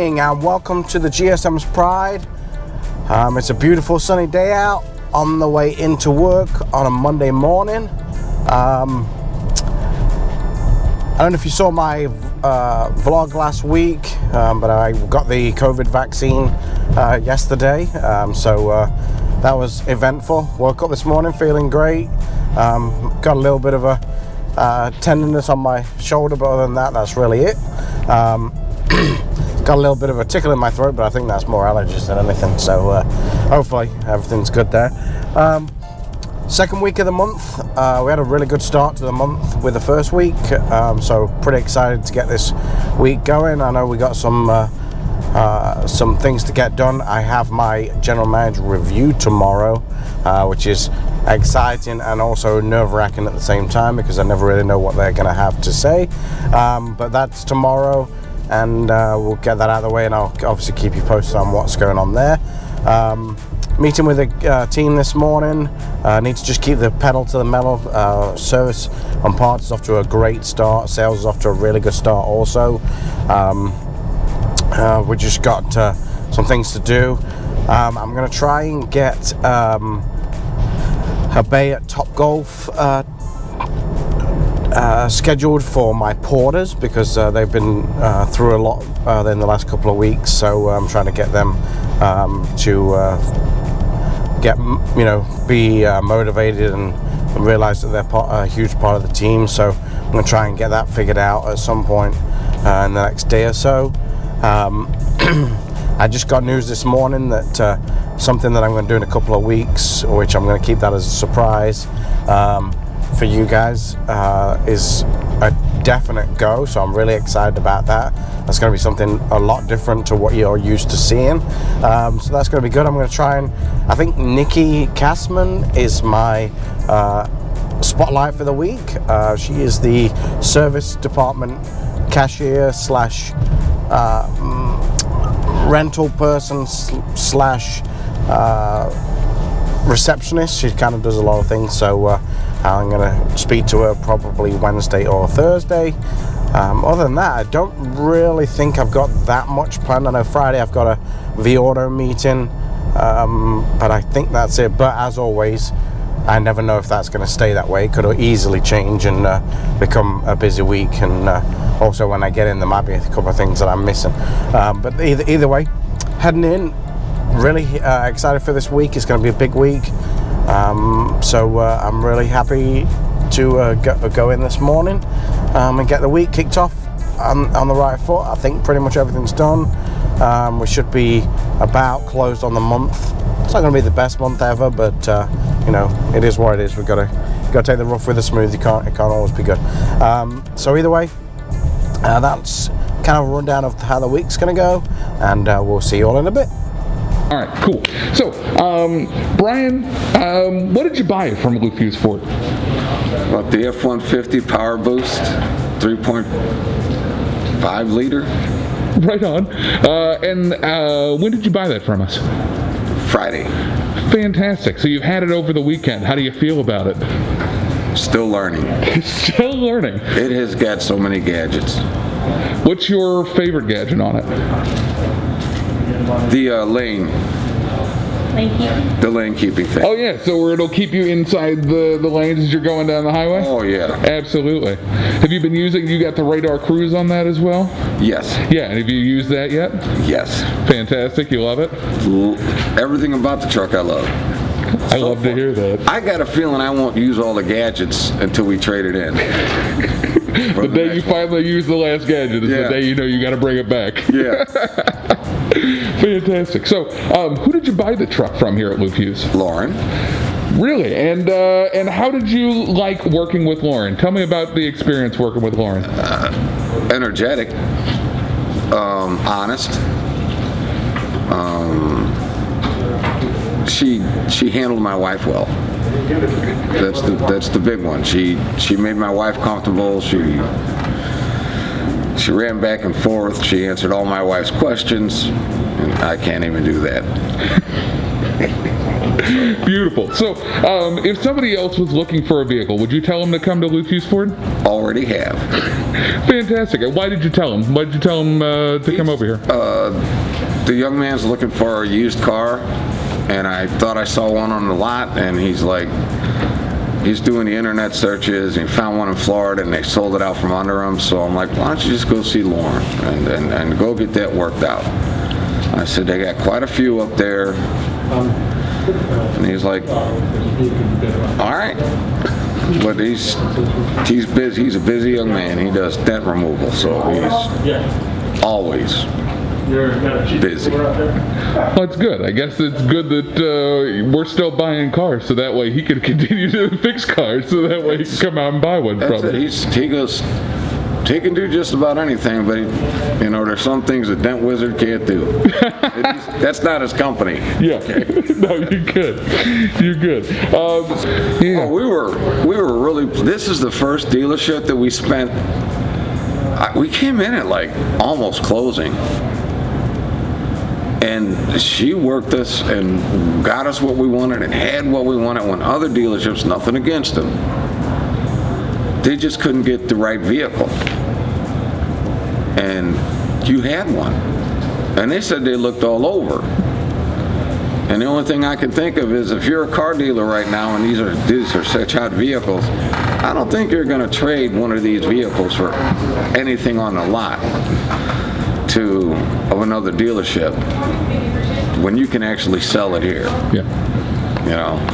morning and welcome to the GSMs Pride. It's a beautiful sunny day out on the way into work on a Monday morning. I don't know if you saw my vlog last week, but I got the COVID vaccine yesterday, so that was eventful. Woke up this morning feeling great. Got a little bit of a tenderness on my shoulder, but other than that, that's really it. Got a little bit of a tickle in my throat, but I think that's more allergies than anything, so hopefully everything's good there. Second week of the month, we had a really good start to the month with the first week, so pretty excited to get this week going. I know we got some things to get done. I have my general manager review tomorrow, which is exciting and also nerve-wracking at the same time because I never really know what they're going to have to say, but that's tomorrow, and we'll get that out of the way, and I'll obviously keep you posted on what's going on there. Meeting with the team this morning. Need to just keep the pedal to the metal. Service on parts is off to a great start. Sales is off to a really good start also. We just got some things to do. I'm going to try and get a bay at Top Golf scheduled for my porters because they've been through a lot in the last couple of weeks, so I'm trying to get them to be motivated and realize that they're a huge part of the team. So I'm going to try and get that figured out at some point in the next day or so. I just got news this morning that something that I'm going to do in a couple of weeks, which I'm going to keep that as a surprise for you guys, is a definite go, so I'm really excited about that. That's going to be something a lot different to what you're used to seeing, so that's going to be good. I'm going to try and, I think Niky Kasman is my spotlight for the week. She is the service department cashier slash rental person slash receptionist. She kind of does a lot of things, so I'm going to speak to her probably Wednesday or Thursday. Other than that, I don't really think I've got that much planned. I know Friday I've got a V-Auto meeting, but I think that's it. But as always, I never know if that's going to stay that way. It could easily change and become a busy week, and also when I get in there might be a couple of things that I'm missing, but either way, heading in, really excited for this week. It's going to be a big week, so I'm really happy to go in this morning and get the week kicked off on the right foot. I think pretty much everything's done. We should be about closed on the month. It's not going to be the best month ever, but it is what it is. We've got to take the rough with the smooth. It can't always be good. So either way, that's kind of a rundown of how the week's going to go, and we'll see you all in a bit. All right, cool. So, Brian, what did you buy from Lufuse Ford? Well, the F-150 Power Boost, 3.5 liter. Right on. And when did you buy that from us? Friday. Fantastic. So you've had it over the weekend. How do you feel about it? Still learning. Still learning. It has got so many gadgets. What's your favorite gadget on it? The lane keeping thing. Oh yeah, so it'll keep you inside the lanes as you're going down the highway? Oh yeah. Absolutely. Have you been you got the radar cruise on that as well? Yes. Yeah, and have you used that yet? Yes. Fantastic, you love it? Everything about the truck I love. I love to hear that. I got a feeling I won't use all the gadgets until we trade it in. The day you finally use the last gadget is the day you know you got to bring it back. Yeah. Fantastic. So, who did you buy the truck from here at Lufuse? Lauren. Really? And how did you like working with Lauren? Tell me about the experience working with Lauren. Energetic, honest. She handled my wife well. That's the big one. She made my wife comfortable. She ran back and forth. She answered all my wife's questions, and I can't even do that. Beautiful. So, if somebody else was looking for a vehicle, would you tell them to come to Luthius Ford? Already have. Fantastic. And why did you tell him? Why did you tell him to come over here? The young man's looking for a used car, and I thought I saw one on the lot, and he's doing the internet searches, and he found one in Florida, and they sold it out from under him. So I'm like, why don't you just go see Lauren and go get that worked out? I said, they got quite a few up there. And he's like, all right. But he's busy. He's a busy young man. He does dent removal, so he's always busy. Well, that's good. I guess it's good that we're still buying cars, so that way he can continue to fix cars, so that way he can come out and buy one from us. He can do just about anything, but there's some things a dent wizard can't do. That's not his company. Yeah. Okay. No, you're good. You're good. Yeah. We were really. This is the first dealership that we spent. We came in at like almost closing. And she worked us and got us what we wanted and had what we wanted when other dealerships, nothing against them, they just couldn't get the right vehicle. And you had one. And they said they looked all over. And the only thing I can think of is if you're a car dealer right now and these are such hot vehicles, I don't think you're going to trade one of these vehicles for anything on the lot of another dealership when you can actually sell it here. Yeah.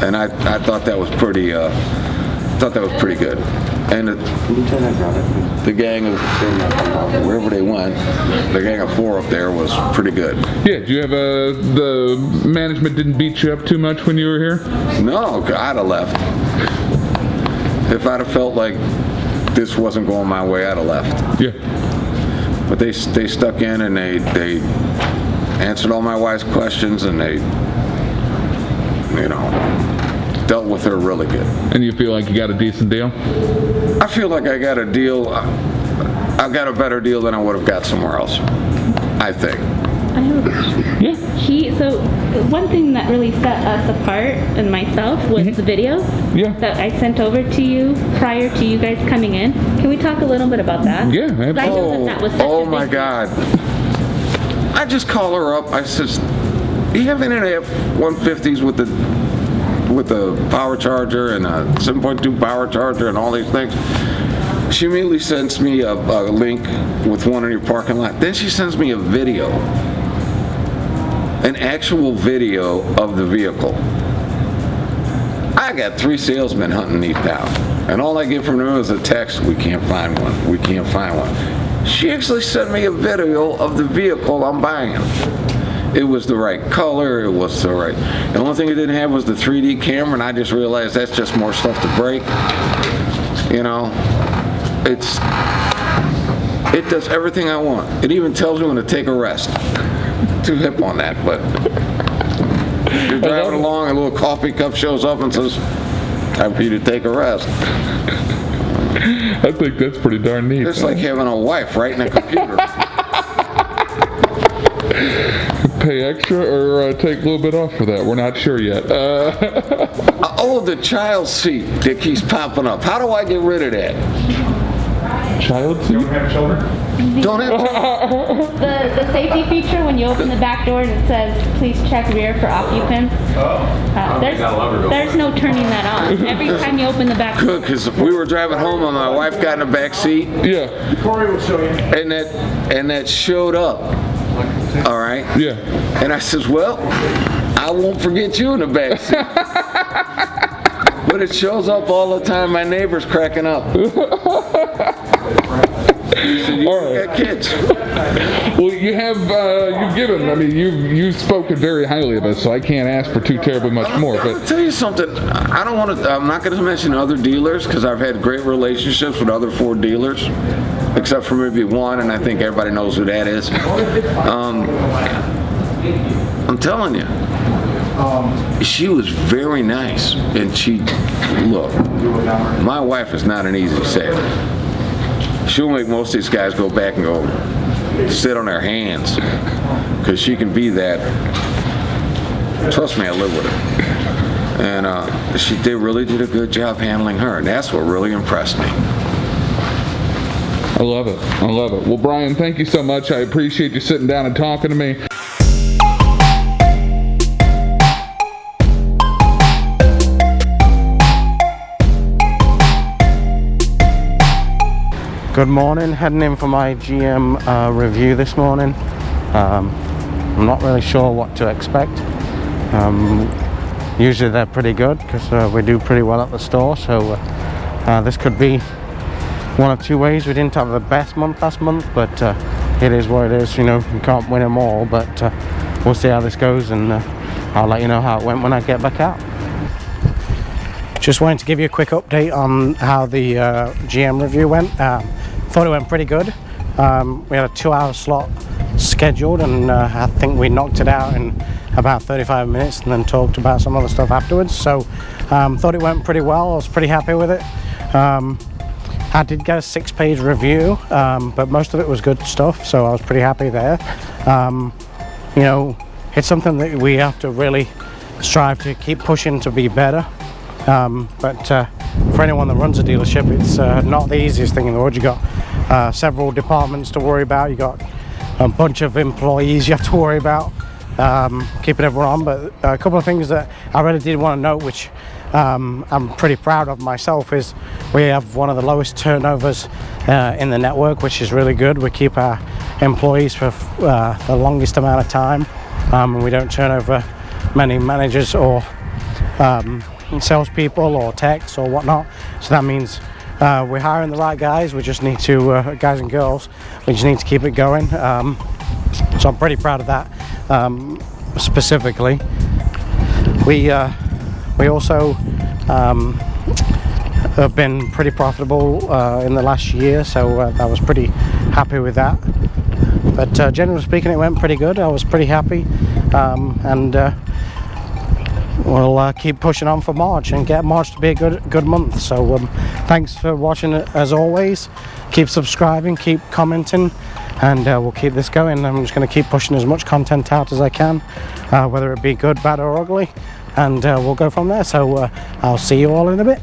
And I thought that was pretty good. And the gang of wherever they went, the gang of 4 up there was pretty good. Yeah. Do you have the management didn't beat you up too much when you were here? No, I'd have left. If I'd have felt like this wasn't going my way, I'd have left. Yeah. But they stuck in and they answered all my wife's questions and they, dealt with her really good. And you feel like you got a decent deal? I feel like I got a deal. I got a better deal than I would have got somewhere else, I think. I have a question. So one thing that really set us apart and myself was the videos that I sent over to you prior to you guys coming in. Can we talk a little bit about that? Yeah, absolutely. I know that was such a big my God. I just call her up. I says, do you have any F-150s with the power charger and a 7.2 power charger and all these things? She immediately sends me a link with one in your parking lot. Then she sends me a video, an actual video of the vehicle. I got 3 salesmen hunting these down, and all I get from them is a text, we can't find one, we can't find one. She actually sent me a video of the vehicle I'm buying. It was the right color, it was the right... The only thing it didn't have was the 3D camera, and I just realized that's just more stuff to break. It does everything I want. It even tells me when to take a rest. Too hip on that, but you're driving along, a little coffee cup shows up and says, time for you to take a rest. I think that's pretty darn neat. It's like having a wife right in a computer. Pay extra or take a little bit off for that? We're not sure yet. The child seat that keeps popping up. How do I get rid of that? Child seat? Don't have children? Don't have The safety feature when you open the back door and it says, please check rear for occupants. There's no turning that on. Every time you open the back door. Good, because we were driving home and my wife got in the back seat. Yeah. Corey will show you. And that showed up. All right? Yeah. And I says, well, I won't forget you in the back seat. But it shows up all the time. My neighbor's cracking up. You got kids. Well, you have, you've given, you've spoken very highly of us, so I can't ask for too terribly much more. But I'll tell you something. I'm not going to mention other dealers because I've had great relationships with other Ford dealers, except for maybe one, and I think everybody knows who that is. I'm telling you, she was very nice, and look, my wife is not an easy sailor. She'll make most of these guys go back and go sit on their hands, because she can be that. Trust me, I live with her. And they really did a good job handling her, and that's what really impressed me. I love it. I love it. Well, Brian, thank you so much. I appreciate you sitting down and talking to me. Good morning, heading in for my GM review this morning. I'm not really sure what to expect. Usually they're pretty good because we do pretty well at the store, so this could be one of two ways. We didn't have the best month last month, but it is what it is. You know, you can't win them all, but we'll see how this goes, and I'll let you know how it went when I get back out. Just wanted to give you a quick update on how the GM review went. Thought it went pretty good. We had a 2-hour slot scheduled, and I think we knocked it out in about 35 minutes and then talked about some other stuff afterwards. So thought it went pretty well. I was pretty happy with it. I did get a 6-page review, but most of it was good stuff, so I was pretty happy there. You know, it's something that we have to really strive to keep pushing to be better. But for anyone that runs a dealership, it's not the easiest thing in the world. You got several departments to worry about. You got a bunch of employees you have to worry about, keeping everyone on. But a couple of things that I really did want to note, which I'm pretty proud of myself, is we have one of the lowest turnovers in the network, which is really good. We keep our employees for the longest amount of time, and we don't turn over many managers or salespeople or techs or whatnot. So that means we're hiring the right guys. We just need to, guys and girls, we just need to keep it going. So I'm pretty proud of that. Specifically, we also have been pretty profitable in the last year, so I was pretty happy with that. But generally speaking, it went pretty good. I was pretty happy, and we'll keep pushing on for March and get March to be a good month. So thanks for watching it as always. Keep subscribing, keep commenting, and we'll keep this going. I'm just going to keep pushing as much content out as I can, whether it be good, bad or ugly, and we'll go from there. So I'll see you all in a bit.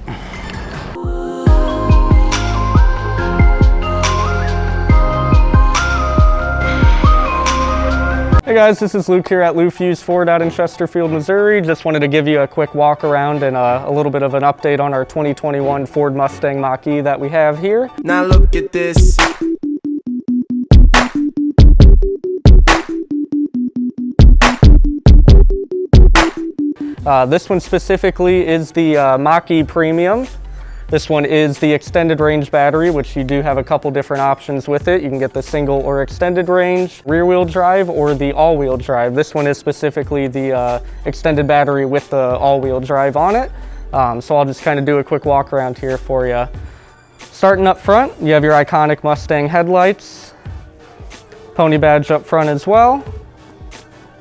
Hey guys, this is Luke here at Lou Fuse Ford out in Chesterfield, Missouri. Just wanted to give you a quick walk around and a little bit of an update on our 2021 Ford Mustang Mach-E that we have here. Now look at this. This one specifically is the Mach-E Premium. This one is the extended range battery, which you do have a couple different options with it. You can get the single or extended range, rear wheel drive, or the all wheel drive. This one is specifically the extended battery with the all wheel drive on it. So I'll just kind of do a quick walk around here for you. Starting up front, you have your iconic Mustang headlights, pony badge up front as well.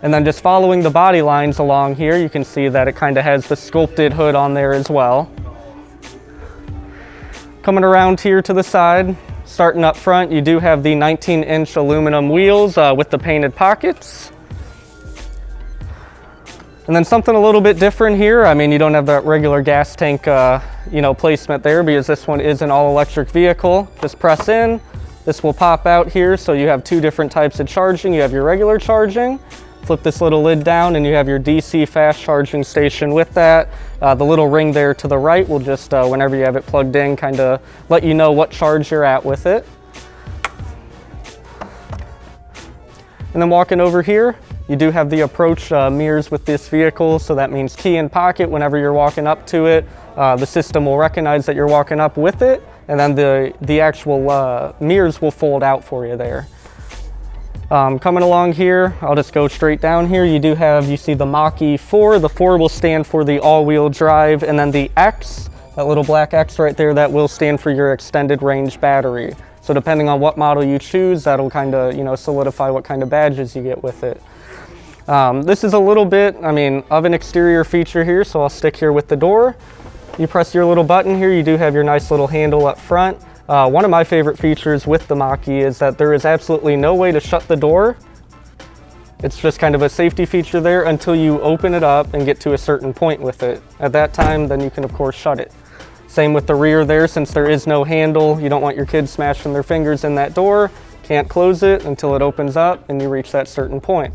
And then just following the body lines along here, you can see that it kind of has the sculpted hood on there as well. Coming around here to the side, starting up front, you do have the 19-inch aluminum wheels with the painted pockets. And then something a little bit different here. I mean, you don't have that regular gas tank, placement there, because this one is an all-electric vehicle. Just press in, this will pop out here, so you have two different types of charging. You have your regular charging. Flip this little lid down and you have your DC fast charging station with that. The little ring there to the right will just, whenever you have it plugged in, kind of let you know what charge you're at with it. And then walking over here, you do have the approach mirrors with this vehicle, so that means key in pocket whenever you're walking up to it. The system will recognize that you're walking up with it, and then the actual mirrors will fold out for you there. Coming along here, I'll just go straight down here. You see the Mach-E 4. The 4 will stand for the all-wheel drive, and then the X, that little black X right there, that will stand for your extended range battery. So depending on what model you choose, that'll kind of, solidify what kind of badges you get with it. This is a little bit, of an exterior feature here, so I'll stick here with the door. You press your little button here, you do have your nice little handle up front. One of my favorite features with the Mach-E is that there is absolutely no way to shut the door It's just kind of a safety feature there until you open it up and get to a certain point with it. At that time, then you can of course shut it. Same with the rear there, since there is no handle, you don't want your kids smashing their fingers in that door. Can't close it until it opens up and you reach that certain point.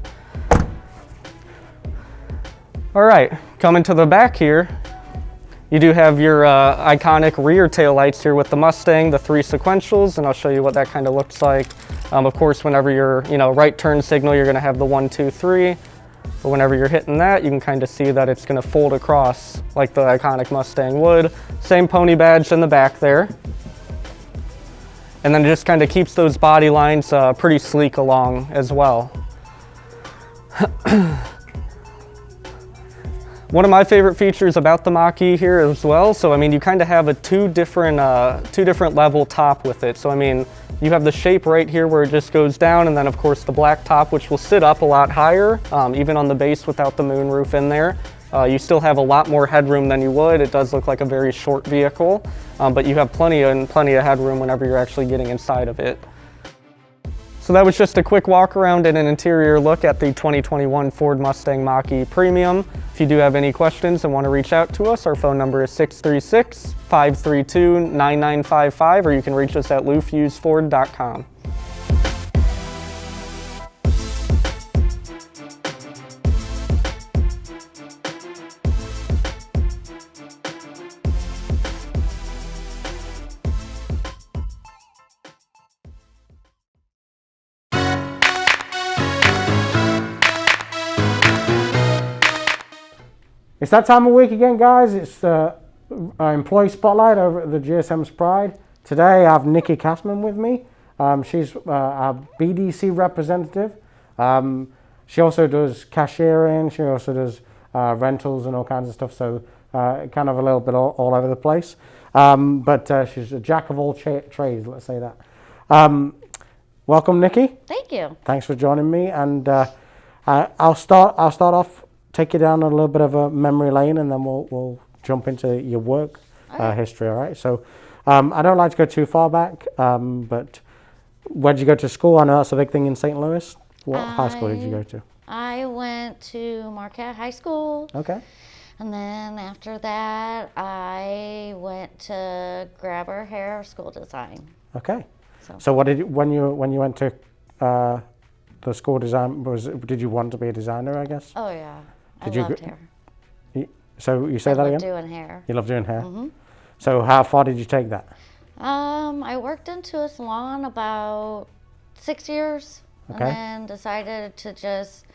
All right, coming to the back here, you do have your iconic rear tail lights here with the Mustang, the 3 sequentials, and I'll show you what that kind of looks like. Of course, whenever you're, right turn signal, you're gonna have the 1, 2, 3. But whenever you're hitting that, you can kind of see that it's gonna fold across like the iconic Mustang would. Same pony badge in the back there. And then it just kind of keeps those body lines pretty sleek along as well. One of my favorite features about the Mach-E here as well, so I mean you kind of have a two different level top with it. So I mean you have the shape right here where it just goes down, and then of course the black top, which will sit up a lot higher, even on the base without the moonroof in there. You still have a lot more headroom than you would. It does look like a very short vehicle, but you have plenty of headroom whenever you're actually getting inside of it. So that was just a quick walk around and an interior look at the 2021 Ford Mustang Mach-E Premium. If you do have any questions and want to reach out to us, our phone number is 636-532-9955, or you can reach us at lufuseford.com. It's that time of week again, guys. It's the employee spotlight over at the GSMs Pride. Today I have Niky Kasman with me. She's our BDC representative. She also does cashiering. She also does rentals and all kinds of stuff. So kind of a little bit all over the place. But she's a jack of all trades, let's say that. Welcome, Niky. Thank you. Thanks for joining me. And I'll start off. Take you down a little bit of a memory lane, and then we'll jump into your work history. All right. So I don't like to go too far back, but where did you go to school? I know that's a big thing in St. Louis. What high school did you go to? I went to Marquette High School. Okay. And then after that, I went to Grabber Hair School Design. Okay. So what did you, when you went to the school design, did you want to be a designer? I guess. Oh yeah. I Did loved hair. So you say that again? I love doing hair. You love doing hair? Mm-hmm. So how far did you take that? I worked into a salon about 6 years, Okay. and then decided to just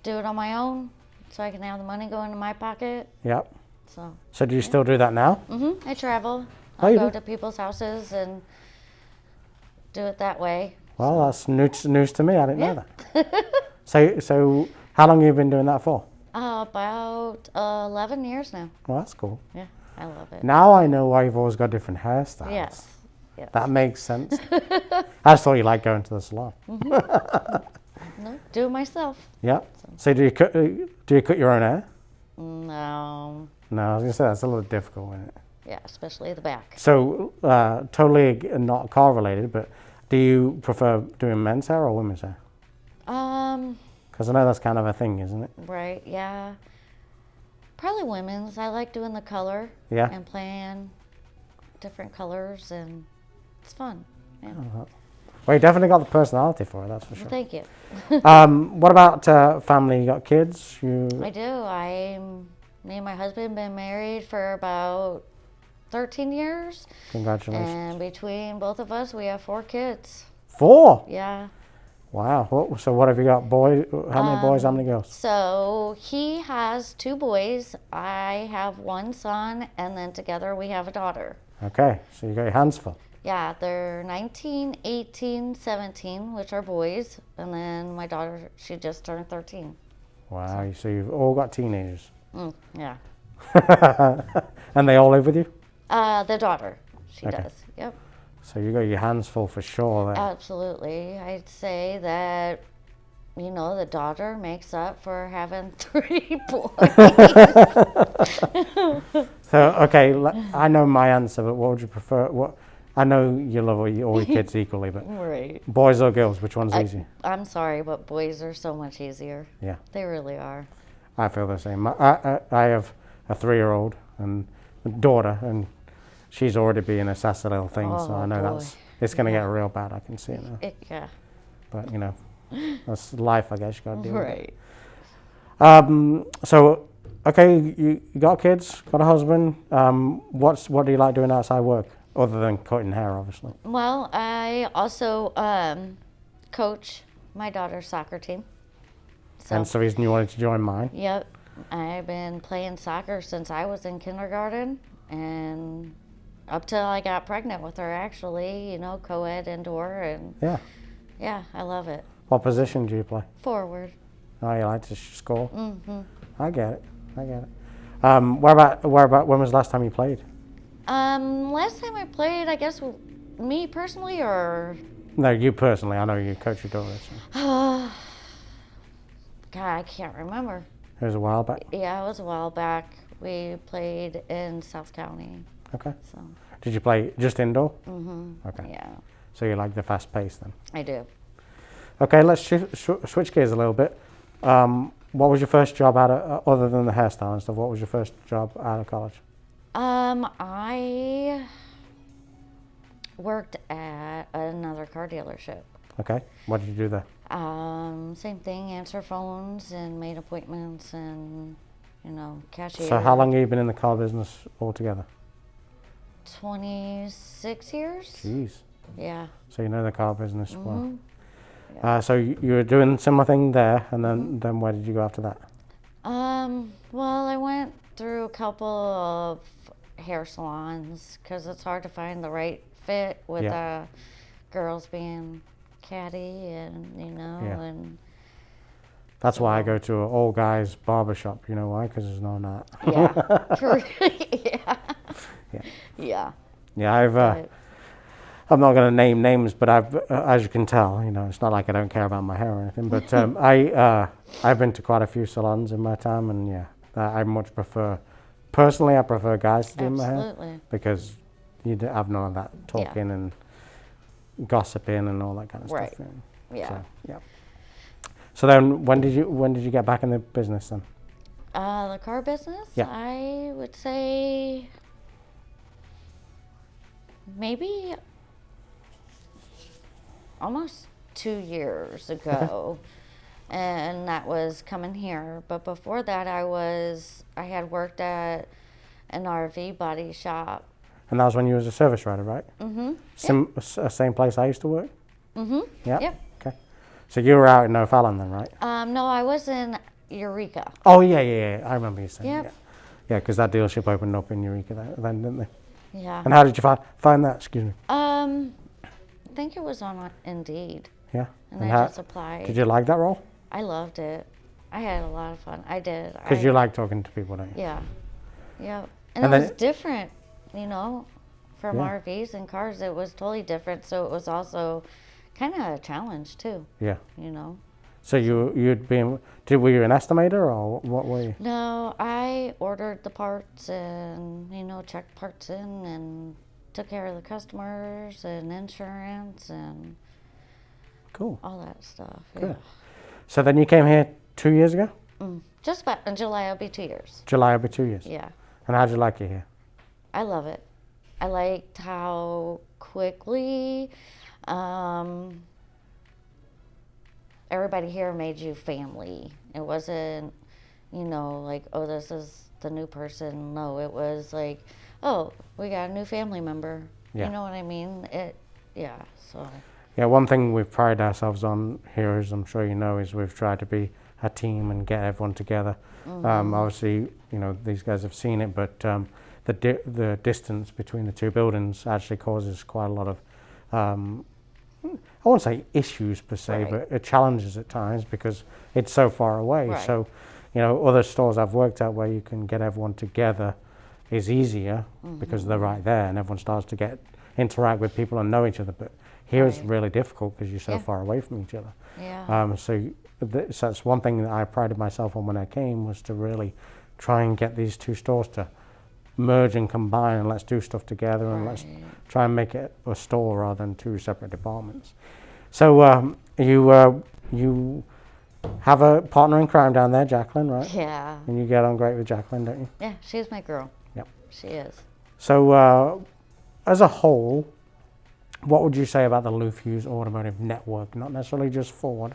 do it on my own so I can have the money go into my pocket. Yep. So do you still do that now? I travel. Oh, I you go do? to people's houses and do it that way. Well, that's news to me. I didn't know that. Yeah. So how long have you been doing that for? About 11 years now. Well, that's cool. Yeah, I love it. Now I know why you've always got different hairstyles. Yes. That makes sense. I just thought you liked going to the salon. No, do it myself. Yeah. So do you cut your own hair? No. No, I was gonna say that's a little difficult, isn't it? Yeah, especially the back. So totally not car related, but do you prefer doing men's hair or women's hair? Because I know that's kind of a thing, isn't it? Right, yeah. Probably women's. I like doing the color. Yeah. And playing different colors, and it's fun. Yeah. Well, you definitely got the personality for it, that's for sure. Thank you. What about family? You got kids? I do. Me and my husband been married for about 13 years. Congratulations. And between both of us, we have 4 kids. 4? Yeah. Wow. So what have you got? Boys? How many boys? How many girls? So he has 2 boys. I have 1 son, and then together we have a daughter. Okay. So you got your hands full. Yeah, they're 19, 18, 17, which are boys, and then my daughter, she just turned 13. Wow. So you've all got teenagers. Yeah. And they all live with you? The daughter, she Okay. does. Yep. So you got your hands full for sure there. Absolutely. I'd say that, the daughter makes up for having 3 boys. So, okay, I know my answer, but what would you prefer? I know you love all your kids equally, but Right. boys or girls, which one's easier? I'm sorry, but boys are so much easier. Yeah. They really are. I feel the same. I have a 3-year-old and a daughter, and she's already being a sassy little thing, so I know boy. it's going to get real bad. I can see it now. Yeah. But, you know, that's life, I guess. You got to deal with it. Right. So, okay, you got kids, got a husband. What do you like doing outside work, other than cutting hair, obviously? Well, I also coach my daughter's soccer team. Hence the reason you wanted to join mine. Yep. I've been playing soccer since I was in kindergarten and up till I got pregnant with her, actually, you know, co-ed indoor, and yeah, I love it. What position do you play? Forward. Oh, you like to score? Mm-hmm. I get it. Where about, when was the last time you played? Last time I played, I guess, me personally, or? No, you personally. I know you coach your daughter. So. God, I can't remember. It was a while back. Yeah, it was a while back. We played in South County. Okay. So. Did you play just indoor? Mm-hmm. Okay. Yeah. So you like the fast pace then? I do. Okay, let's switch gears a little bit. What was your first job out of, other than the hairstyle and stuff? What was your first job out of college? I worked at another car dealership. Okay. What did you do there? Same thing, answer phones and made appointments and, you know, cashier. So how long have you been in the car business altogether? 26 years. Jeez. Yeah. So you know the car business well. Yeah. So you were doing a similar thing there, and then where did you go after that? Well, I went through a couple of hair salons because it's hard to find the right fit with girls being catty and, you know, and... That's why I go to an all guys barber shop. You know why? Because there's no nut. Yeah. Yeah, I'm not going to name names, but as you can tell, you know, it's not like I don't care about my hair or anything. But I've been to quite a few salons in my time, and I much prefer. Personally, I prefer guys to do my hair because you have none of that talking and gossiping and all that kind of stuff. Yeah. So then, when did you get back in the business then? The car business? Yeah. I would say maybe almost 2 years ago. And that was coming here. But before that, I had worked at an RV body shop. And that was when you was a service rider, right? Mm-hmm. Same place I used to work? Mm-hmm. Yeah. Yep. Okay. So you were out in O'Fallon then, right? No, I was in Eureka. Oh, yeah. I remember you saying Yep. Yeah, because that dealership opened up in Eureka then, didn't they? Yeah. And how did you find that? Excuse me. I think it was on Indeed. Yeah. And I just applied. Did you like that role? I loved it. I had a lot of fun. I did. Because you like talking to people, don't you? Yeah. Yeah. And it was different, you know, from RVs and cars. It was totally different. So it was also kind of a challenge too. Yeah. You know. So were you an estimator or what were you? No, I ordered the parts and, you know, checked parts in and took care of the customers and insurance and all that stuff. Good. Yeah. So then you came here 2 years ago? Just about in July, it'll be 2 years. July will be 2 years? Yeah. And how'd you like it here? I love it. I liked how quickly everybody here made you family. It wasn't, you know, like, oh, this is the new person. No, it was like, oh, we got a new family member. Yeah. You know what I mean? So. Yeah, one thing we've prided ourselves on here, as I'm sure you know, is we've tried to be a team and get everyone together. Obviously, you know, these guys have seen it, but the distance between the two buildings actually causes quite a lot of, I won't say issues per se, but challenges at times because it's so far away. Right. So, you know, other stores I've worked at where you can get everyone together is easier because they're right there and everyone starts to interact with people and know each other. But here it's really difficult because you're so far away from each other. Yeah. So that's one thing that I prided myself on when I came was to really try and get these two stores to merge and combine and let's do stuff together and let's try and make it a store rather than two separate departments. So you have a partner in crime down there, Jacqueline, right? Yeah. And you get on great with Jacqueline, don't you? Yeah, she's my girl. Yep. She is. So as a whole, what would you say about the Lufuse automotive network? Not necessarily just Ford,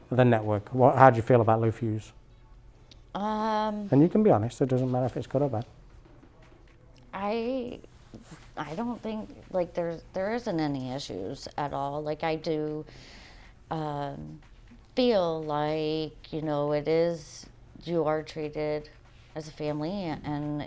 but the network. How do you feel about Lufuse? And you can be honest. It doesn't matter if it's good or bad. I don't think like there isn't any issues at all. Like I do feel like it is, you are treated as a family, and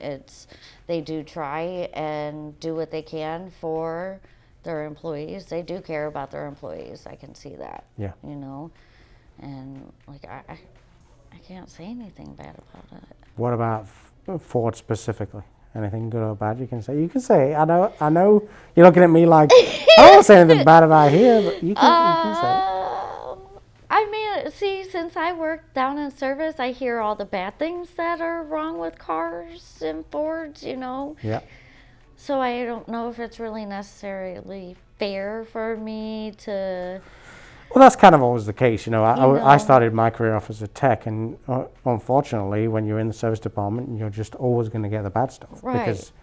they do try and do what they can for their employees. They do care about their employees. I can see that. Yeah. And like I can't say anything bad about it. What about Ford specifically? Anything good or bad you can say? You can say. I know. You're looking at me like I won't say anything bad about here, but you can say. I mean, see, since I work down in service, I hear all the bad things that are wrong with cars and Fords. Yeah. So I don't know if it's really necessarily fair for me to. Well, that's kind of always the case. I started my career off as a tech, and unfortunately, when you're in the service department, you're just always going to get the bad stuff. Right. Because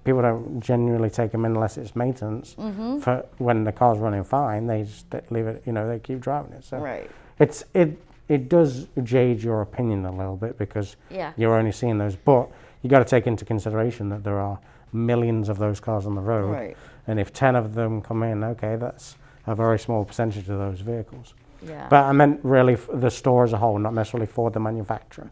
people don't genuinely take them in unless it's maintenance. For when the car's running fine, they just leave it. They keep driving it. So Right. It does jade your opinion a little bit because Yeah. you're only seeing those. But you got to take into consideration that there are millions of those cars on the road, Right. and if 10 of them come in, okay, that's a very small percentage of those vehicles. Yeah. But I meant really the store as a whole, not necessarily Ford the manufacturer.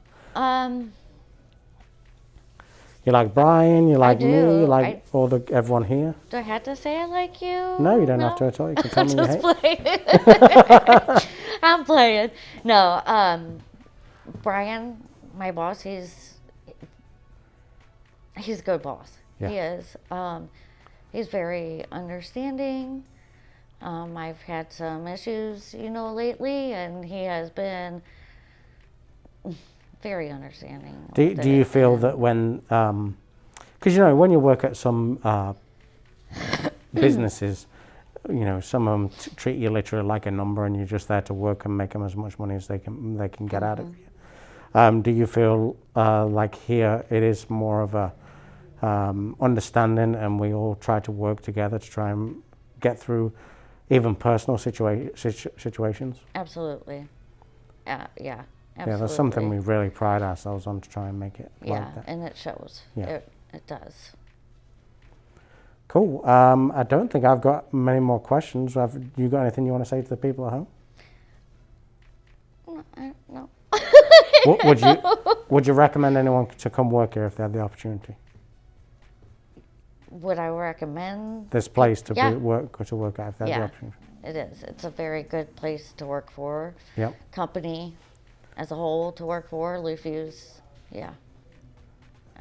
You like Brian, you like me, do. you like everyone here. Do I have to say I like you? No, you don't have to at all. You can tell me you Just hate. playing. I'm playing. No, Brian, my boss, he's a good boss. Yeah. He is. He's very understanding. I've had some issues, lately, and he has been very understanding. Do you feel that when, because when you work at some businesses, some of them treat you literally like a number, and you're just there to work and make them as much money as they can get out of you. Do you feel like here it is more of a understanding, and we all try to work together to try and get through even personal situations? Absolutely. Yeah. Absolutely. Yeah, that's something we really pride ourselves on, to try and make it like that. And it shows. Yeah. It does. Cool. I don't think I've got many more questions. Have you got anything you want to say to the people at home? No. Would you recommend anyone to come work here if they had the opportunity? Would I recommend This place to Yeah. work at if they had the Yeah. opportunity? It is. It's a very good place to work for. Yep. Company as a whole to work for. Lufuse. Yeah.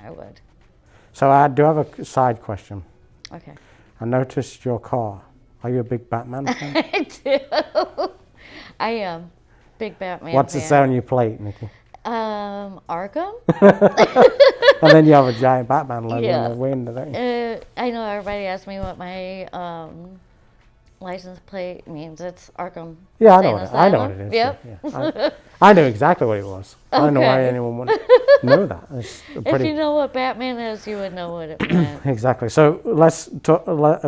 I would. So I do have a side question. Okay. I noticed your car. Are you a big Batman fan? I do. I am. Big Batman What's it fan. say on your plate, Niky? Arkham? And then you have a giant Batman logo Yeah. in the window, don't you? I know everybody asks me what my license plate means. It's Arkham. Yeah, I Insane know what it Asylum. is. Yep. Yeah. I knew exactly what it was. I don't know why Okay. anyone would know that. It's If pretty you know what Batman is, you would know what it meant. exactly. So let's talk,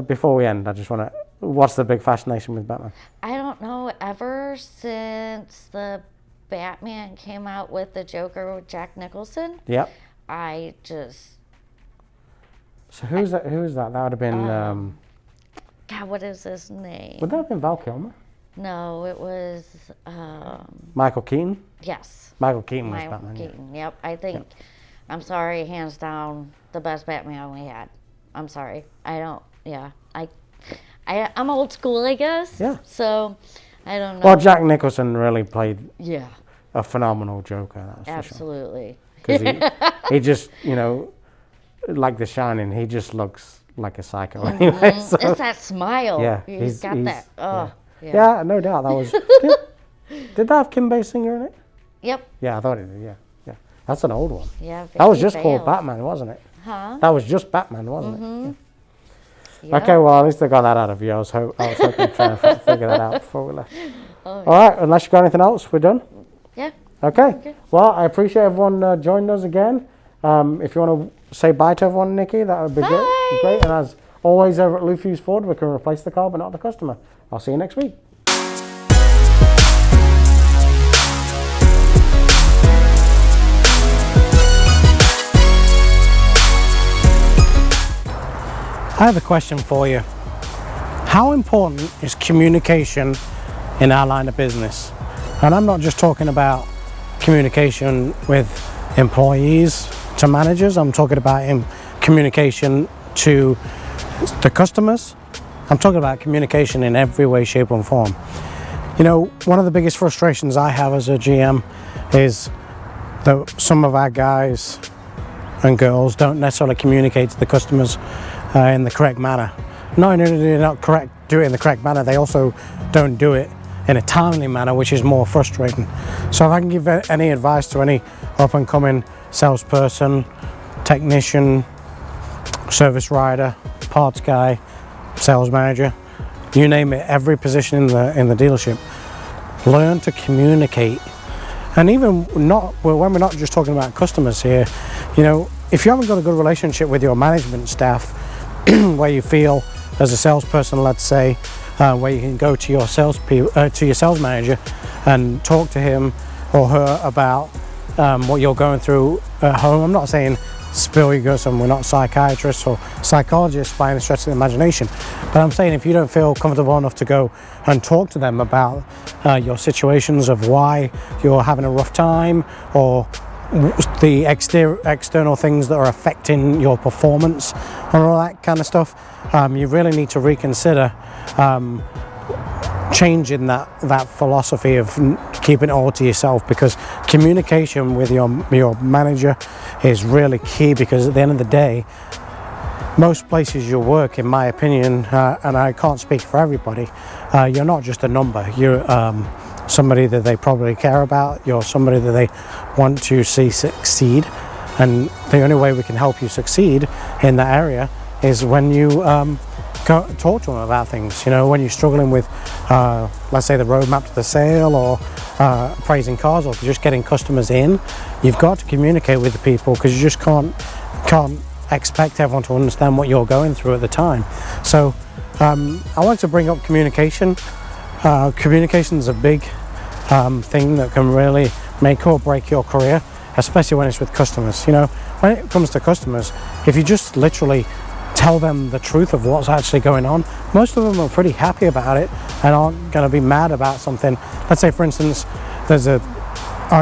before we end. I just want to. What's the big fascination with Batman? I don't know. Ever since the Batman came out with the Joker with Jack Nicholson, Yep. I just So who's that? Who is that? That would have been. God, what is his name? Would that have been Val Kilmer? No, it was Michael Keaton. yes, Michael Keaton was Michael Batman. Yeah. Keaton. Yep, I think. I'm sorry, hands down, the best Batman we had. I'm sorry. I don't. Yeah, I'm old school, I guess. Yeah. So, I don't know. Well, Jack Nicholson really played Yeah, a phenomenal Joker. That's absolutely. For sure. Because he just, like The Shining, he just looks like a psycho anyway. So. It's that smile. Yeah, he's got that. Oh, yeah. No doubt. That was. Did that have Kim Basinger in it? Yep. Yeah, I thought it did. Yeah. That's an old one. Yeah. That was Vicky just called Vale. Batman, wasn't it? Huh? That was just Batman, wasn't it? Yeah. Okay, well, at least I got that out of you. I was hoping to try and figure that out before we left. All right, unless you got anything else, we're done? Yeah. Okay. Well, I appreciate everyone joining us again. If you want to say bye to everyone, Nikki, that would be great. And as always, over at Lufuse Ford, we can replace the car, but not the customer. I'll see you next week. I have a question for you. How important is communication in our line of business? And I'm not just talking about communication with employees to managers. I'm talking about communication to the customers. I'm talking about communication in every way, shape, and form. You know, one of the biggest frustrations I have as a GM is that some of our guys and girls don't necessarily communicate to the customers in the correct manner. Not only do they not do it in the correct manner, they also don't do it in a timely manner, which is more frustrating. So if I can give any advice to any up and coming salesperson, technician, service rider, parts guy, sales manager, you name it, every position in the dealership, learn to communicate. And even when we're not just talking about customers here, you know, if you haven't got a good relationship with your management staff, where you feel as a salesperson, let's say, where you can go to your sales manager and talk to him or her about what you're going through at home. I'm not saying spill your guts, and we're not psychiatrists or psychologists by any stretch of the imagination, but I'm saying if you don't feel comfortable enough to go and talk to them about your situations of why you're having a rough time, or the external things that are affecting your performance and all that kind of stuff, you really need to reconsider changing that philosophy of keeping it all to yourself, because communication with your manager is really key. Because at the end of the day, most places you work, in my opinion, and I can't speak for everybody, you're not just a number. You're somebody that they probably care about. You're somebody that they want to see succeed, and the only way we can help you succeed in that area is when you go talk to them about things. You know, when you're struggling with let's say the roadmap to the sale, or appraising cars, or just getting customers in, you've got to communicate with the people, because you just can't expect everyone to understand what you're going through at the time. So I want to bring up communication. Communication is a big thing that can really make or break your career, especially when it's with customers. You know, when it comes to customers, if you just literally tell them the truth of what's actually going on, most of them are pretty happy about it and aren't going to be mad about something. Let's say, for instance, there's a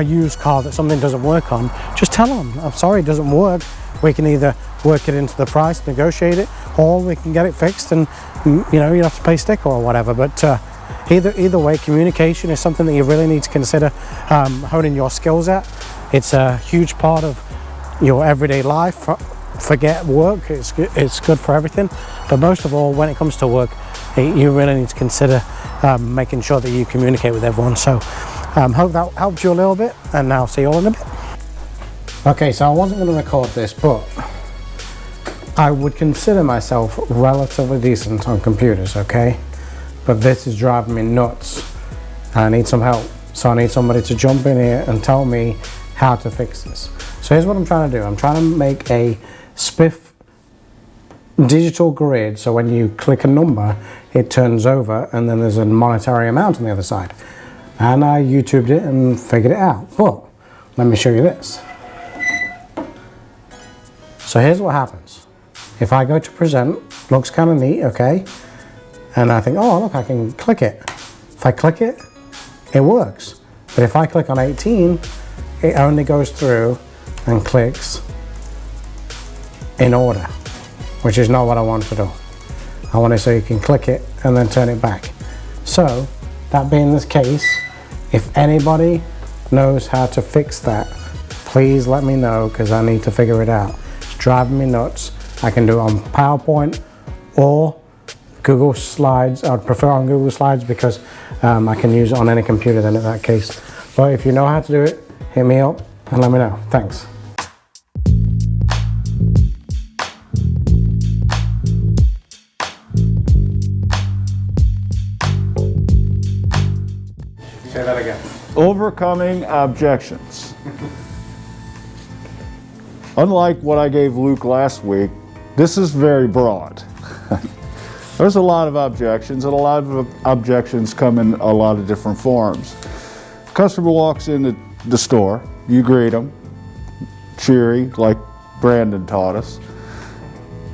used car that something doesn't work on. Just tell them, I'm sorry, it doesn't work. We can either work it into the price, negotiate it, or we can get it fixed, and you know, you have to pay sticker or whatever. But either way, communication is something that you really need to consider honing your skills at. It's a huge part of your everyday life. Forget work, it's good for everything, but most of all, when it comes to work, you really need to consider making sure that you communicate with everyone. So hope that helped you a little bit, and I'll see you all in a bit. Okay, so I wasn't going to record this, but I would consider myself relatively decent on computers, okay? But this is driving me nuts. I need some help. So I need somebody to jump in here and tell me how to fix this. So here's what I'm trying to do. I'm trying to make a spiff digital grid, so when you click a number, it turns over, and then there's a monetary amount on the other side. And I YouTubed it and figured it out. But let me show you this. So here's what happens. If I go to present, looks kind of neat, okay? And I think, oh, look, I can click it. If I click it, it works. But if I click on 18, it only goes through and clicks in order, which is not what I want to do. I want it so you can click it and then turn it back. So, that being the case, if anybody knows how to fix that, please let me know, because I need to figure it out. It's driving me nuts. I can do it on PowerPoint or Google Slides. I would prefer on Google Slides, because I can use it on any computer then in that case. But if you know how to do it, hit me up and let me know. Thanks. Say that again. Overcoming objections. Unlike what I gave Luke last week, this is very broad. There's a lot of objections, and a lot of objections come in a lot of different forms. Customer walks in the store, you greet them, cheery, like Brandon taught us.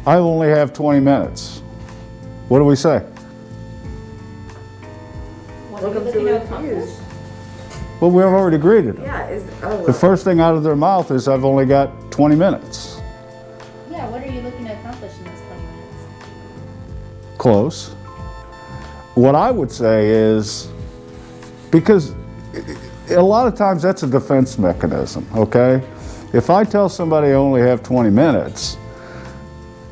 I only have 20 minutes. What do we say? Welcome to the reviews. Well, we've already greeted them. Yeah, The first thing out of their mouth is, I've only got 20 minutes. Yeah, what are you looking to accomplish in those 20 minutes? Close. What I would say is, because a lot of times that's a defense mechanism, okay? If I tell somebody I only have 20 minutes,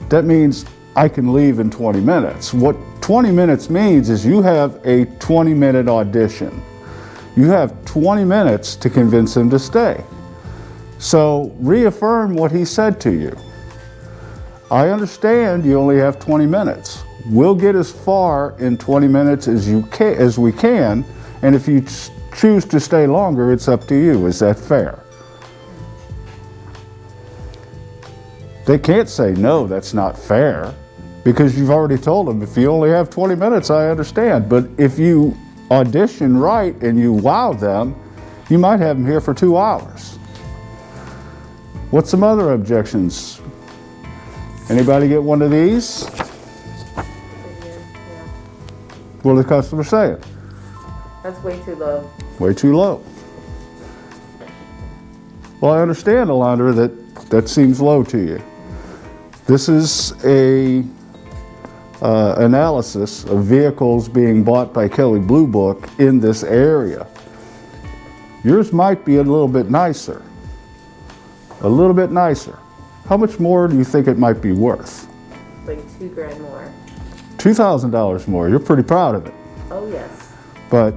that means I can leave in 20 minutes. What 20 minutes means is you have a 20-minute audition. You have 20 minutes to convince him to stay. So reaffirm what he said to you. I understand you only have 20 minutes. We'll get as far in 20 minutes as we can, and if you choose to stay longer, it's up to you. Is that fair? They can't say, no, that's not fair, because you've already told them, if you only have 20 minutes, I understand. But if you audition right and you wow them, you might have them here for 2 hours. What's some other objections? Anybody get one of these? What are the customers saying? That's way too low. Way too low. Well, I understand, Alondra, that seems low to you. This is a analysis of vehicles being bought by Kelley Blue Book in this area. Yours might be a little bit nicer. A little bit nicer. How much more do you think it might be worth? Like $2,000 more. $2,000 more. You're pretty proud of it. Oh yes. But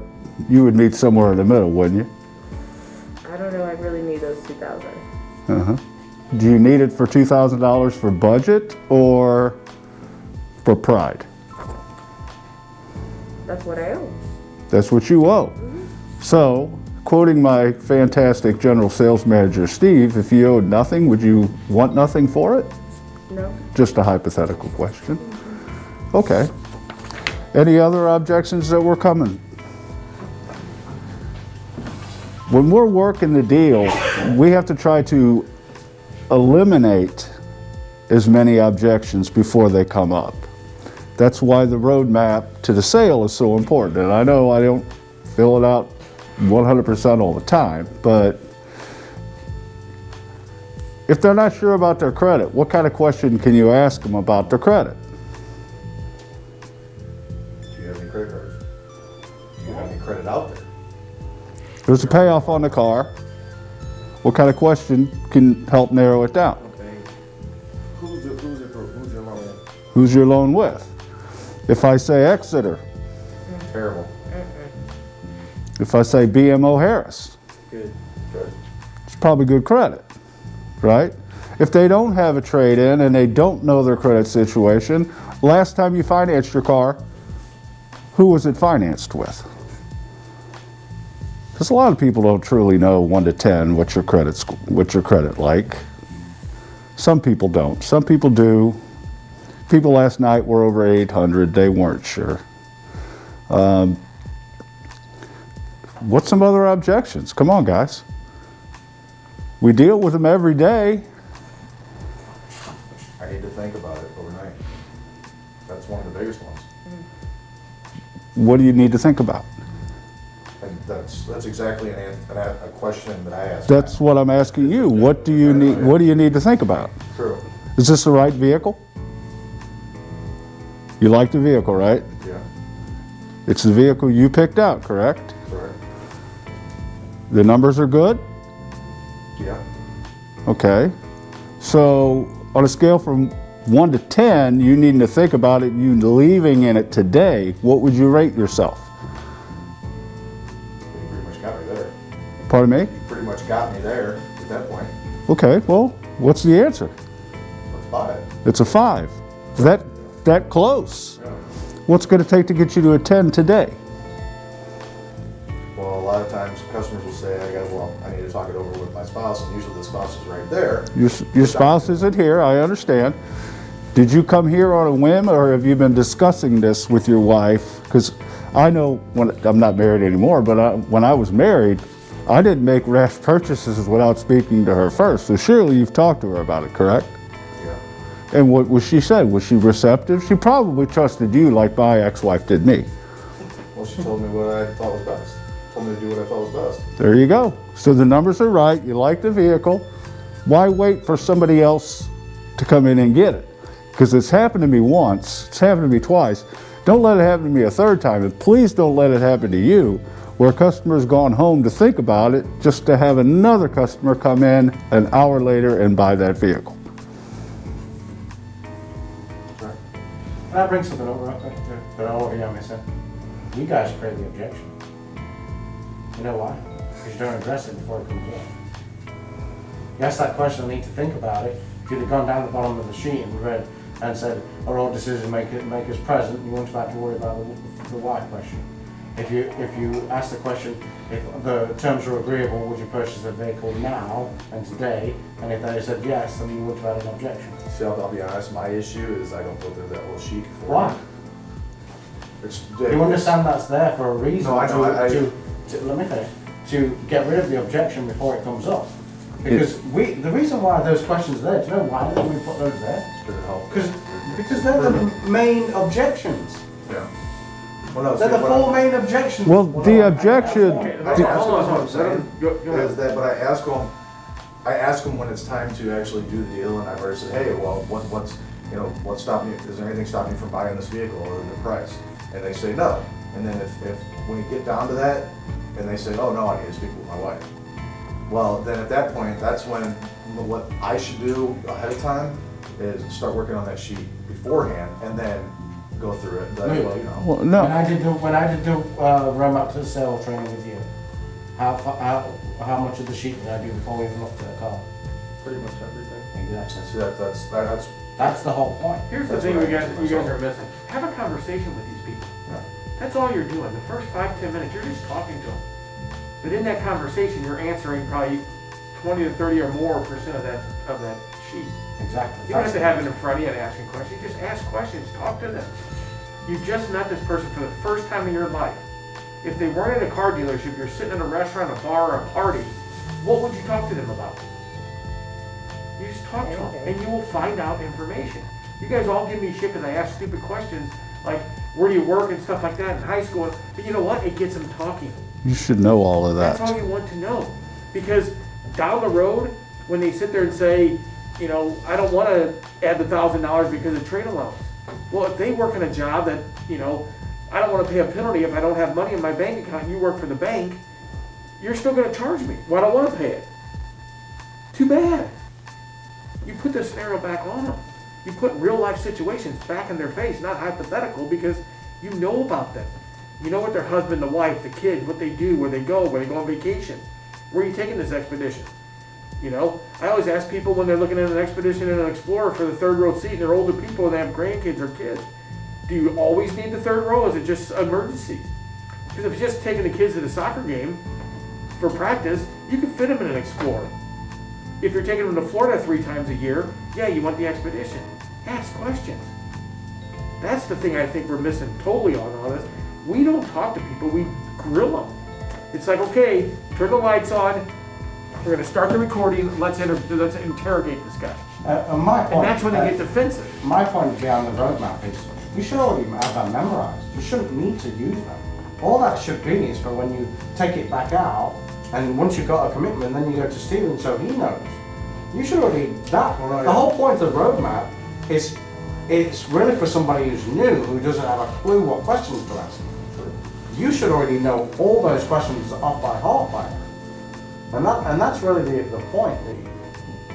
you would meet somewhere in the middle, wouldn't you? I don't know. I really need those 2,000. Uh-huh. Do you need it for $2,000 for budget or for pride? That's what I owe. That's what you owe. So, quoting my fantastic general sales manager, Steve, if you owed nothing, would you want nothing for it? No. Just a hypothetical question. Okay. Any other objections that were coming? When we're working the deal, we have to try to eliminate as many objections before they come up. That's why the roadmap to the sale is so important. And I know I don't fill it out 100% all the time, but if they're not sure about their credit, what kind of question can you ask them about their credit? Do you have any credit cards? Do you have any credit out there? There's a payoff on the car. What kind of question can help narrow it down? Okay. Who's your loan with? Who's your loan with? If I say Exeter, Terrible. if I say BMO Harris, Good. Good. it's probably good credit, right? If they don't have a trade-in and they don't know their credit situation, last time you financed your car, who was it financed with? Because a lot of people don't truly know 1 to 10 what's your credit like. Some people don't. Some people do. People last night were over 800. They weren't sure. What's some other objections? Come on, guys. We deal with them every day. I need to think about it overnight. That's one of the biggest ones. What do you need to think about? And that's exactly a question that I asked. That's what I'm asking you. What do you need? What do you need to think about? True. Is this the right vehicle? You like the vehicle, right? Yeah. It's the vehicle you picked out, correct? Correct. The numbers are good? Yeah. Okay. So on a scale from 1 to 10, you needing to think about it, you leaving in it today, what would you rate yourself? You pretty much got me there. Pardon me? You pretty much got me there at that point. Okay, well, what's the answer? Let's buy it. It's a 5. That close. Yeah. What's going to take to get you to a 10 today? Well, a lot times customers will say, I need to talk it over with my spouse, and usually the spouse is right there. Your spouse isn't here, I understand. Did you come here on a whim, or have you been discussing this with your wife? Because I know, when I'm not married anymore, but when I was married, I didn't make rash purchases without speaking to her first. So surely you've talked to her about it, correct? Yeah. And what was she said? Was she receptive? She probably trusted you like my ex-wife did me. Well, she told me what I thought was best. Told me to do what I thought was best. There you go. So the numbers are right, you like the vehicle. Why wait for somebody else to come in and get it? Because it's happened to me once, it's happened to me twice. Don't let it happen to me a third time, and please don't let it happen to you, where a customer's gone home to think about it, just to have another customer come in an hour later and buy that vehicle. That brings something over that I already am missing. You guys create the objection. You know why? Because you don't address it before it comes up. You ask that question, I need to think about it. If you'd have gone down the bottom of the sheet and read and said, are all decision makers present, you wouldn't have to worry about the why question. If you ask the question, if the terms are agreeable, would you purchase the vehicle now and today? And if they said yes, then you wouldn't have had an objection. See, I'll be honest, my issue is I don't go through that whole sheet. Why? You understand that's there for a reason. No, I know. Let me finish. To get rid of the objection before it comes up. Because the reason why those questions are there, do you know why did we put those there? Because they're the main objections. Yeah. Well, no, they're the four main objections. Well, the objection... That's what I'm saying, is that, but I ask them when it's time to actually do the deal, and I've already said, hey, well, what's stopping you? Is there anything stopping you from buying this vehicle or the price? And they say no. And then if when you get down to that, and they say, oh no, I need to speak with my wife. Well, then at that point, that's when what I should do ahead of time is start working on that sheet beforehand, and then go through it. But, Well, no. When I did the roadmap to the sale training with you, how much of the sheet did I do before we even looked at the car? Pretty much everything. Exactly. See, that's the whole point. Here's the thing you guys are missing. Have a conversation with these people. Yeah. That's all you're doing. The first 5-10 minutes, you're just talking to them. But in that conversation, you're answering probably 20 to 30 or more % of that sheet. Exactly. You don't have to have it in front of you and asking questions. You just ask questions, talk to them. You've just met this person for the first time in your life. If they weren't in a car dealership, you're sitting in a restaurant, a bar, or a party, what would you talk to them about? You just talk to them, and you will find out information. You guys all give me shit because I ask stupid questions, like, where do you work and stuff like that in high school. But you know what? It gets them talking. You should know all of that. That's all you want to know. Because down the road, when they sit there and say, I don't want to add the $1,000 because of trade allowance. Well, if they work in a job that, I don't want to pay a penalty if I don't have money in my bank account and you work for the bank, you're still going to charge me. Well, I don't want to pay it. Too bad. You put the scenario back on them. You put real life situations back in their face, not hypothetical, because you know about them. You know what their husband, the wife, the kids, what they do, where they go on vacation. Where are you taking this expedition? I always ask people when they're looking at an expedition and an Explorer for the third row seat, and they're older people and they have grandkids or kids. Do you always need the third row, or is it just emergencies? Because if it's just taking the kids to the soccer game for practice, you can fit them in an Explorer. If you're taking them to Florida 3 times a year, yeah, you want the expedition. Ask questions. That's the thing I think we're missing totally on all this. We don't talk to people, we grill them. It's like, okay, turn the lights on, we're going to start the recording, let's interrogate this guy. My point, and that's when they get defensive. My point behind the roadmap is, you should already have that memorized. You shouldn't need to use them. All that should be is for when you take it back out, and once you've got a commitment, then you go to Steven so he knows. You should already, the whole point of the roadmap is, it's really for somebody who's new, who doesn't have a clue what questions to ask. You should already know all those questions off by heart by now. And that's really the point.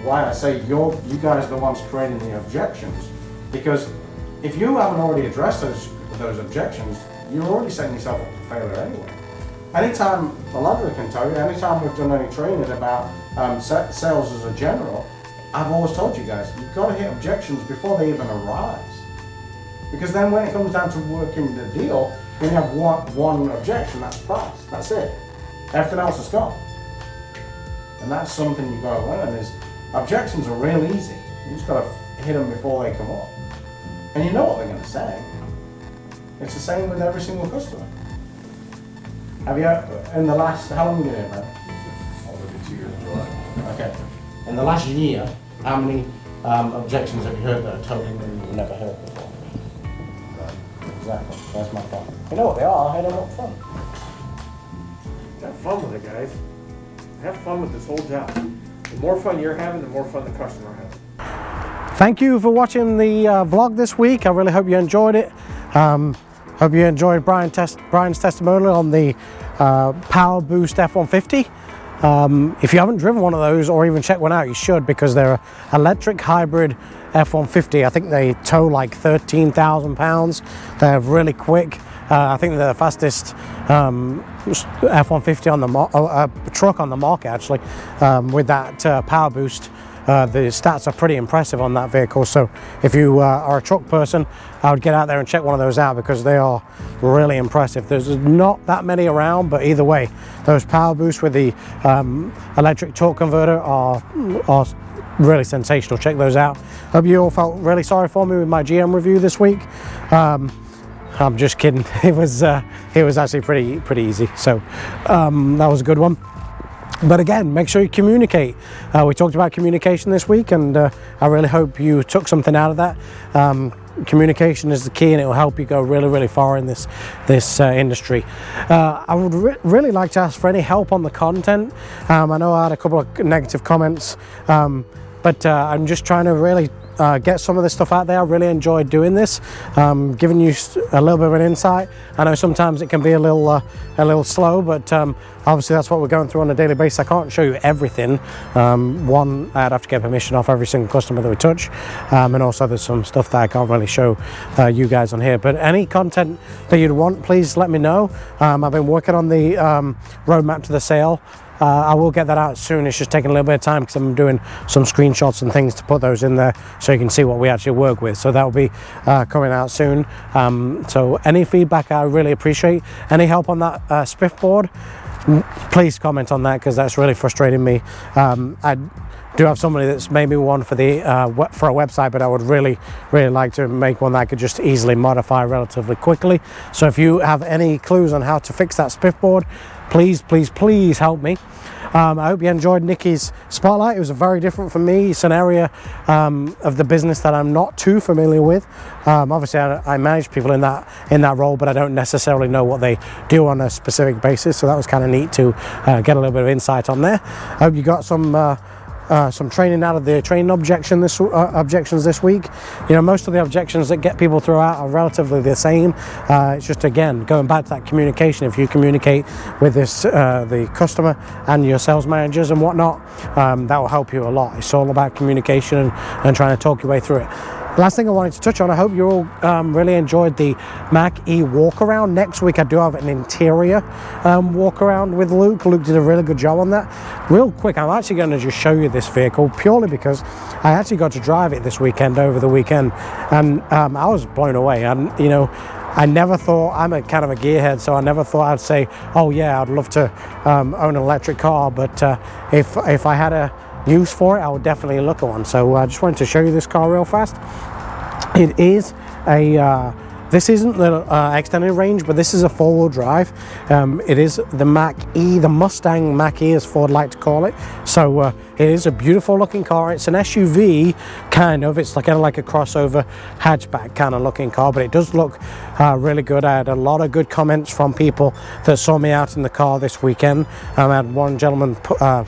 Why I say you guys are the ones creating the objections. Because if you haven't already addressed those objections, you're already setting yourself up for failure anyway. Anytime, a lot of them can tell you, anytime we've done any training about sales as a general, I've always told you guys, you've got to hit objections before they even arise. Because then when it comes down to working the deal, when you have one objection, that's price, that's it. everything else is gone. And that's something you've got to learn is objections are real easy. You just got to hit them before they come up. And you know what they're going to say. It's the same with every single customer. Have you, in the last, how long have you been here, man? Already 2 years in July. Okay. In the last year, how many objections have you heard that are totally new you've never heard before? Exactly. That's my point. You know what they are? I'll hit them up front. Have fun with it, guys. Have fun with this whole job. The more fun you're having, the more fun the customer has. Thank you for watching the vlog this week. I really hope you enjoyed it. Hope you enjoyed Brian's testimonial on the Power Boost F-150. If you haven't driven one of those or even checked one out, you should, because they're an electric hybrid F-150. I think they tow like 13,000 pounds. They're really quick. I think they're the fastest F-150 on the truck on the market, actually, with that Power Boost. The stats are pretty impressive on that vehicle, so if you are a truck person, I would get out there and check one of those out because they are really impressive. There's not that many around, but either way, those Power Boosts with the electric torque converter are really sensational. Check those out. Hope you all felt really sorry for me with my GM review this week. I'm just kidding. It was actually pretty easy, so that was a good one. But again, make sure you communicate. We talked about communication this week, and I really hope you took something out of that. Communication is the key, and it will help you go really far in this industry. I would really like to ask for any help on the content. I know I had a couple of negative comments, but I'm just trying to really get some of this stuff out there. I really enjoyed doing this, giving you a little bit of an insight. I know sometimes it can be a little slow, but obviously that's what we're going through on a daily basis. I can't show you everything. One, I'd have to get permission off every single customer that we touch, and also there's some stuff that I can't really show you guys on here. But any content that you'd want, please let me know. I've been working on the roadmap to the sale. I will get that out soon. It's just taking a little bit of time because I'm doing some screenshots and things to put those in there so you can see what we actually work with. So that will be coming out soon. So any feedback I really appreciate. Any help on that spiff board, please comment on that because that's really frustrating me. I do have somebody that's made me one for the for a website, but I would really like to make one that I could just easily modify relatively quickly. So if you have any clues on how to fix that spiff board, please help me. I hope you enjoyed Niky's spotlight. It was a very different for me. It's an area of the business that I'm not too familiar with. Obviously, I manage people in that role, but I don't necessarily know what they do on a specific basis. So that was kind of neat to get a little bit of insight on there. I hope you got some training out of the training objections this week. You know, most of the objections that get people throughout are relatively the same. It's just, again, going back to that communication. If you communicate with the customer and your sales managers and whatnot, that will help you a lot. It's all about communication and trying to talk your way through it. Last thing I wanted to touch on, I hope you all really enjoyed the Mach-E Walkaround. Next week I do have an interior walkaround with Luke. Luke did a really good job on that. Real quick, I'm actually going to just show you this vehicle purely because I actually got to drive it this weekend, over the weekend, and I was blown away. And you know, I never thought, I'm a kind of a gearhead, so I never thought I'd say, oh yeah, I'd love to own an electric car, but if I had a use for it, I would definitely look at one. So I just wanted to show you this car real fast. It is a this isn't the extended range, but this is a four-wheel drive. It is the Mach-E, the Mustang Mach-E, as Ford like to call it. So it is a beautiful looking car. It's an SUV kind of. It's like a crossover hatchback kind of looking car, but it does look really good. I had a lot of good comments from people that saw me out in the car this weekend. I had one gentleman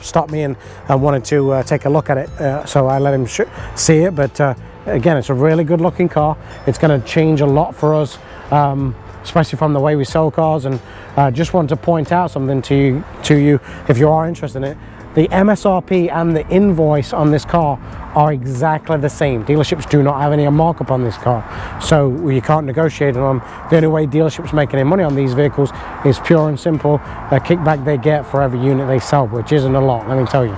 stop me and wanted to take a look at it, so I let him see it. But again, it's a really good looking car. It's going to change a lot for us, especially from the way we sell cars. And just want to point out something to you if you are interested in it. The MSRP and the invoice on this car are exactly the same. Dealerships do not have any markup on this car, so you can't negotiate on them. The only way dealerships make any money on these vehicles is pure and simple a kickback they get for every unit they sell, which isn't a lot, let me tell you.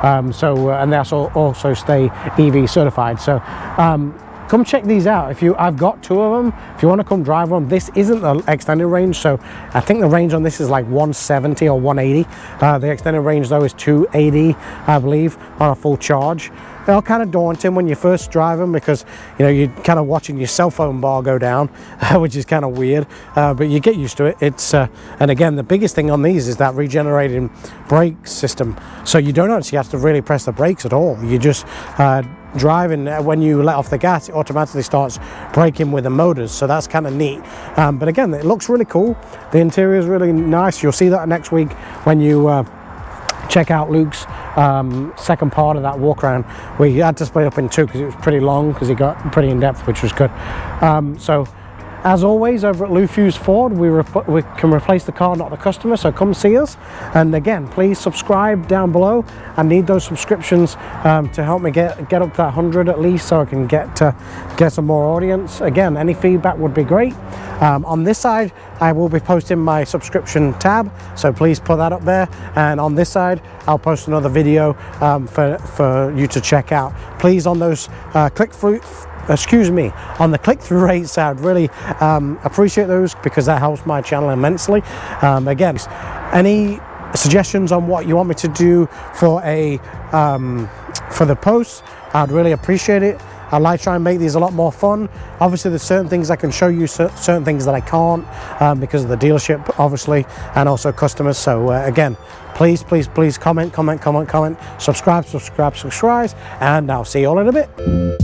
And they also stay EV certified. So come check these out. I've got 2 of them. If you want to come drive one, this isn't the extended range, so I think the range on this is like 170 or 180. The extended range though is 280, I believe, on a full charge. They're kind of daunting when you first drive them because, you know, you're kind of watching your cell phone bar go down, which is kind of weird, but you get used to it. And again, the biggest thing on these is that regenerating brake system. So you don't actually have to really press the brakes at all. You just drive, and when you let off the gas, it automatically starts braking with the motors. So that's kind of neat. But again, it looks really cool. The interior is really nice. You'll see that next week when you check out Luke's second part of that walk around. We had to split up in 2 because it was pretty long, because he got pretty in depth, which was good. So as always, over at Lou Fuse Ford, we can replace the car, not the customer, so come see us. And again, please subscribe down below. I need those subscriptions to help me get up to that 100 at least, so I can get some more audience. Again, any feedback would be great. On this side, I will be posting my subscription tab, so please put that up there. And on this side, I'll post another video for you to check out. Please, on those on the click-through rates, I'd really appreciate those, because that helps my channel immensely. Again, any suggestions on what you want me to do for the posts, I'd really appreciate it. I'd like to try and make these a lot more fun. Obviously, there's certain things I can show you, certain things that I can't, because of the dealership, obviously, and also customers. So again, please comment, subscribe, and I'll see you all in a bit.